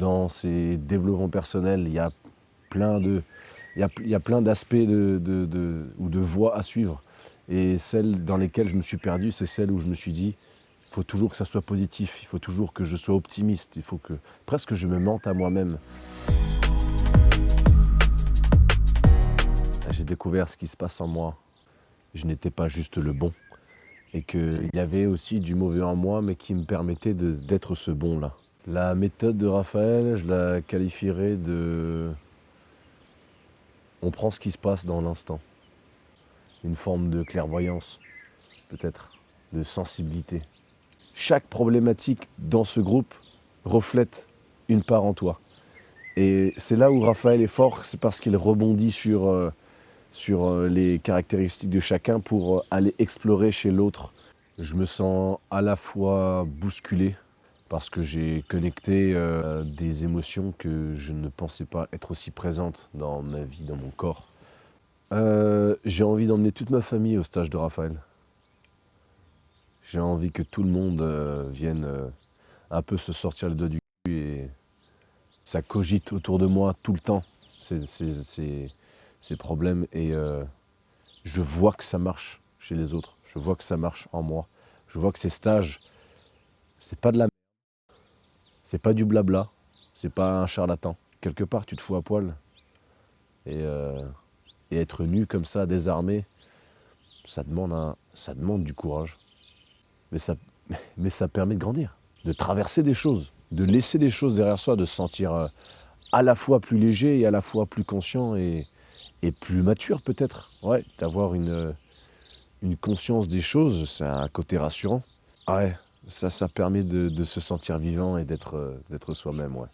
Dans ces développements personnels, il y a plein de, il y a plein d'aspects ou de voies à suivre. Et celles dans lesquelles je me suis perdu, c'est celles où je me suis dit, il faut toujours que ça soit positif, il faut toujours que je sois optimiste, il faut que presque je me mente à moi-même. J'ai découvert ce qui se passe en moi. Je n'étais pas juste le bon. Et qu'il y avait aussi du mauvais en moi, mais qui me permettait d'être ce bon-là. La méthode de Raphaël, je la qualifierais de... On prend ce qui se passe dans l'instant. Une forme de clairvoyance, peut-être, de sensibilité. Chaque problématique dans ce groupe reflète une part en toi. Et c'est là où Raphaël est fort, c'est parce qu'il rebondit sur les caractéristiques de chacun pour aller explorer chez l'autre. Je me sens à la fois bousculé, parce que j'ai connecté des émotions que je ne pensais pas être aussi présentes dans ma vie, dans mon corps. J'ai envie d'emmener toute ma famille au stage de Raphaël. J'ai envie que tout le monde vienne un peu se sortir le doigt du cul et ça cogite autour de moi tout le temps, ces problèmes. Et je vois que ça marche chez les autres, je vois que ça marche en moi. Je vois que ces stages, c'est pas de la merde, c'est pas du blabla, c'est pas un charlatan. Quelque part, tu te fous à poil. Et être nu comme ça, désarmé, ça demande du courage. Mais ça permet de grandir, de traverser des choses, de laisser des choses derrière soi, de se sentir à la fois plus léger et à la fois plus conscient et plus mature peut-être. Ouais, d'avoir une conscience des choses, c'est un côté rassurant. Ouais, ça permet de se sentir vivant et d'être soi-même, ouais.